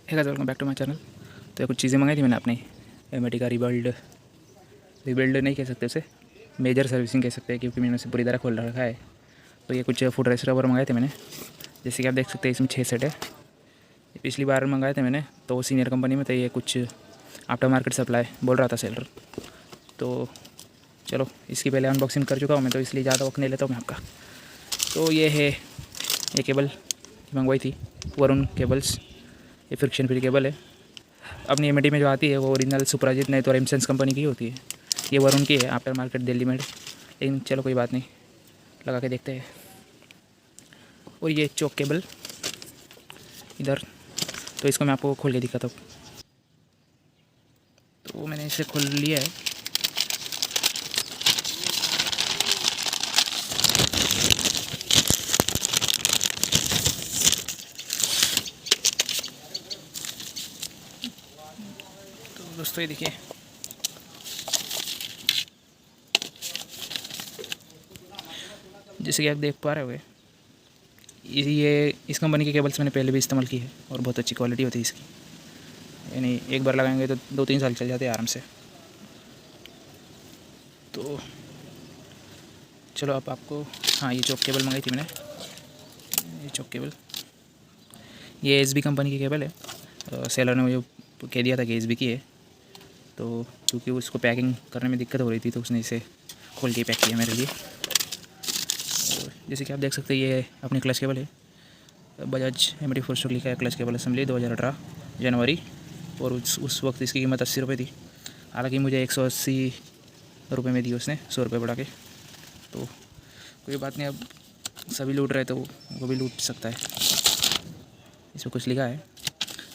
है guys, welcome back to my channel. तो ये कुछ चीज़ें मंगाई थी मैंने अपनी एमटी का रिबिल्ड नहीं कह सकते उसे, मेजर सर्विसिंग कह सकते हैं, क्योंकि मैंने उसे पूरी तरह खोल रखा है। तो ये कुछ फुट रेस्ट रबर मंगाए थे मैंने, जैसे कि आप देख सकते हैं इसमें 6 सेट है। ये पिछली बार मंगाए थे मैंने तो सीनियर कंपनी में, तो ये कुछ आफ्टर मार्केट सप्लाई बोल रहा था सेलर। तो चलो इसकी पहले अनबॉक्सिंग कर चुका हूँ मैं, तो इसलिए ज़्यादा वक्त नहीं लेता हूँ मैं आपका। तो ये है, ये केबल मंगवाई थी वरुण केबल्स। ये फ्रिक्शन फ्री केबल है। अपनी एमटी में जो आती है वो ओरिजिनल सुपराजित नहीं तो रेमसेंस कंपनी की होती है। ये वरुण की है, आफ्टर मार्केट दिल्ली में, लेकिन चलो कोई बात नहीं, लगा के देखते हैं। और ये चौक केबल इधर, तो इसको मैं आपको खोल के दिखाता हूँ। तो मैंने इसे खोल लिया है। तो दोस्तों ये देखिए, जैसे कि आप देख पा रहे हो, ये इस कंपनी के केबल्स मैंने पहले भी इस्तेमाल की है और बहुत अच्छी क्वालिटी होती है इसकी। यानी एक बार लगाएंगे तो 2-3 साल चल जाते हैं आराम से। तो चलो अब आपको, हाँ ये चौक केबल मंगाई थी मैंने, ये चौक केबल, ये एसबी कंपनी की केबल है। सेलर ने मुझे कह दिया था कि एसबी की है, तो क्योंकि उसको पैकिंग करने में दिक्कत हो रही थी तो उसने इसे खोल के पैक किया मेरे लिए। जैसे कि आप देख सकते हैं ये अपनी क्लच केबल है, बजाज एमटी 4 स्ट्रोक लिखा है, क्लच केबल असेंबली 2018 जनवरी, और उस वक्त इसकी कीमत 80 रुपये थी। हालांकि मुझे 180 रुपये में दी उसने, 100 रुपये बढ़ा के। तो कोई बात नहीं, अब सभी लूट रहे तो वो भी लूट सकता है। इसमें कुछ लिखा है,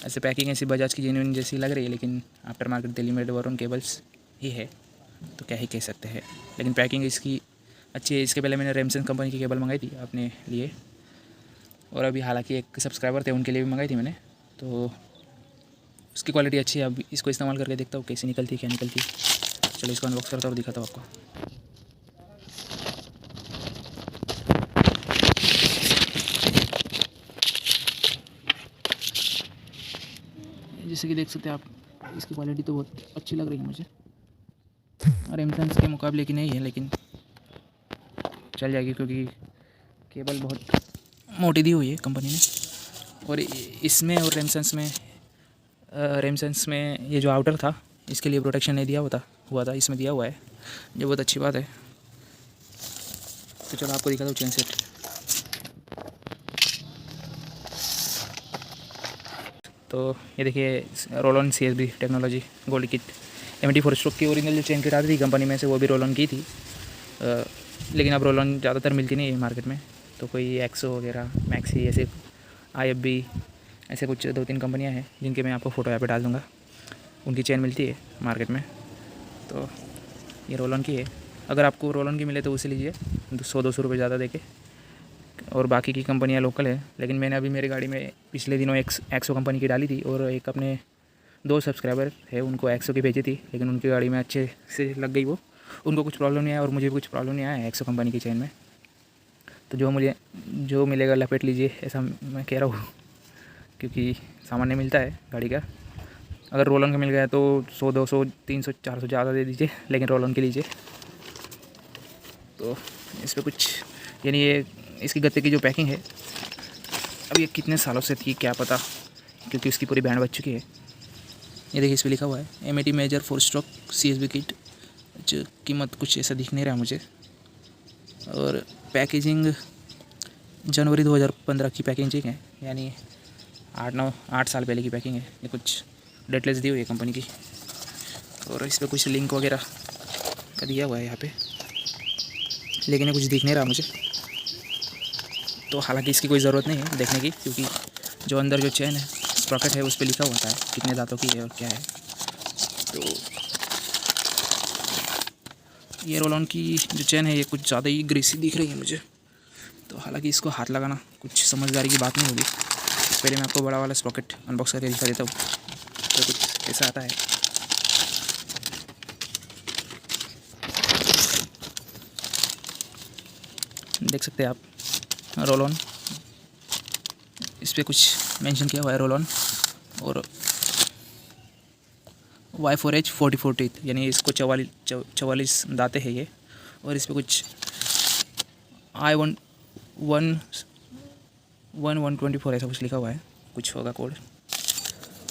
ऐसे पैकिंग ऐसी बजाज की जेन्युइन जैसी लग रही है, लेकिन आफ्टर मार्केट दिल्ली में वरुण केबल्स ही है, तो क्या ही कह सकते हैं। लेकिन पैकिंग इसकी अच्छी है। इसके पहले मैंने रेमसन कंपनी की केबल मंगाई थी अपने लिए, और अभी हालांकि एक सब्सक्राइबर थे उनके लिए भी मंगाई थी मैंने, तो उसकी क्वालिटी अच्छी है। अब इसको इस्तेमाल करके देखता हूँ कैसी निकलती है, क्या निकलती है। चलो इसको अनबॉक्स करता हूँ और दिखाता हूँ आपको। जैसे कि देख सकते हैं आप, इसकी क्वालिटी तो बहुत अच्छी लग रही है मुझे, और एमसन्स के मुकाबले की नहीं है, लेकिन चल जाएगी क्योंकि केबल बहुत मोटी दी हुई है कंपनी ने। और इसमें और रेमसन्स में ये जो आउटर था इसके लिए प्रोटेक्शन नहीं दिया हुआ था, इसमें दिया हुआ है, जो बहुत अच्छी बात है। तो चलो आपको दिखाता हूँ चेन सेट। तो ये देखिए, roll on CSB technology gold kit, MT 4 stroke की ओरिजिनल जो चेन किट आती थी कंपनी में से, वो भी रोल ऑन की थी। लेकिन अब रोल ऑन ज़्यादातर मिलती नहीं है मार्केट में, तो कोई एक्सो वगैरह, मैक्सी, ऐसे IFB, ऐसे कुछ 2-3 कंपनियां हैं जिनके मैं आपको फ़ोटो यहाँ पे डाल दूँगा। उनकी चेन मिलती है मार्केट में। तो ये रोल ऑन की है, अगर आपको रोल ऑन की मिले तो उसे लीजिए 100-200 रुपये ज़्यादा देके। और बाकी की कंपनियां लोकल है, लेकिन मैंने अभी मेरी गाड़ी में पिछले दिनों एक्सो कंपनी की डाली थी, और एक अपने 2 सब्सक्राइबर है उनको एक्सो की भेजी थी, लेकिन उनकी गाड़ी में अच्छे से लग गई वो, उनको कुछ प्रॉब्लम नहीं आया और मुझे भी कुछ प्रॉब्लम नहीं आया एक्सो कंपनी की चेन में। तो जो मिलेगा लपेट लीजिए, ऐसा मैं कह रहा हूँ, क्योंकि सामान नहीं मिलता है गाड़ी का। अगर रोल ऑन का मिल गया तो 100, 200, 300, 400 ज़्यादा दे दीजिए, लेकिन रोल ऑन के लीजिए। तो इस पर कुछ, यानी ये इसकी गत्ते की जो पैकिंग है, अब ये कितने सालों से थी क्या पता, क्योंकि उसकी पूरी बैंड बच चुकी है। ये देखिए, इस पर लिखा हुआ है MT major 4 stroke CSB kit, जो कीमत कुछ ऐसा दिख नहीं रहा मुझे। और पैकेजिंग जनवरी 2015 की पैकेजिंग है, यानी 8 साल पहले की पैकिंग है। ये कुछ डेटलेस दी हुई है कंपनी की, और इस पर कुछ लिंक वगैरह का दिया हुआ है यहाँ पे, लेकिन ये कुछ दिख नहीं रहा मुझे। तो हालांकि इसकी कोई ज़रूरत नहीं है देखने की, क्योंकि जो अंदर जो चेन है, स्प्रॉकेट है, उस पर लिखा होता है कितने दांतों की है और क्या है। तो ये रोल ऑन की जो चेन है ये कुछ ज़्यादा ही ग्रीसी दिख रही है मुझे। तो हालांकि इसको हाथ लगाना कुछ समझदारी की बात नहीं होगी। पहले मैं आपको बड़ा वाला स्प्रॉकेट अनबॉक्स करके दिखा देता हूँ, तो कुछ ऐसा आता है। देख सकते हैं आप रोल ऑन, इस पर कुछ मेंशन किया हुआ है रोल ऑन, और Y4H 44 टीथ, यानी इसको 44 दांतें हैं ये। और इस पर कुछ I11124 ऐसा कुछ लिखा हुआ है, कुछ होगा कोड।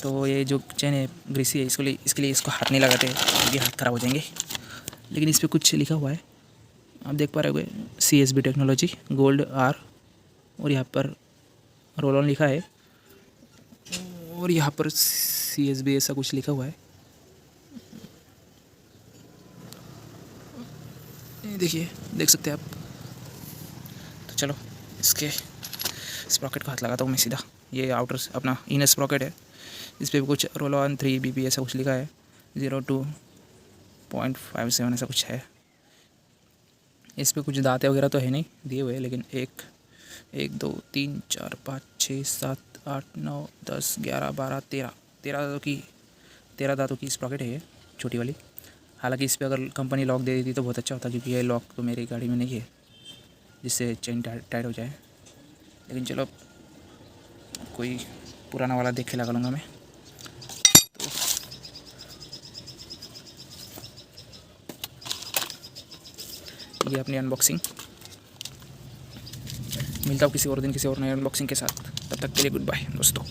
तो ये जो चेन है ग्रीसी है, इसके लिए इसको हाथ नहीं लगाते क्योंकि हाथ ख़राब हो जाएंगे। लेकिन इस पर कुछ लिखा हुआ है, आप देख पा रहे होंगे, CSB टेक्नोलॉजी गोल्ड R, और यहाँ पर रोल ऑन लिखा है, और यहाँ पर CSB ऐसा कुछ लिखा हुआ है। देखिए, देख सकते हैं आप। तो चलो इसके स्प्रॉकेट को हाथ लगाता हूँ मैं सीधा। ये आउटर अपना इनर स्प्रॉकेट है, इस पर भी कुछ रोल ऑन 3 BP ऐसा कुछ लिखा है, 02.57 ऐसा कुछ है। इस पर कुछ दांतें वगैरह तो है नहीं दिए हुए, लेकिन 1 2 3 4 5 6 7 8 9 10 11 12 13 दांतों की स्प्रॉकेट है ये, छोटी वाली। हालांकि इस पर अगर कंपनी लॉक दे देती तो बहुत अच्छा होता, क्योंकि ये लॉक तो मेरी गाड़ी में नहीं है जिससे चेन टाइट हो जाए। लेकिन चलो कोई पुराना वाला देख के लगा लूँगा मैं। तो ये अपनी अनबॉक्सिंग, मिलता हूँ किसी और दिन किसी और नए अनबॉक्सिंग के साथ। तब तक के लिए गुड बाय दोस्तों।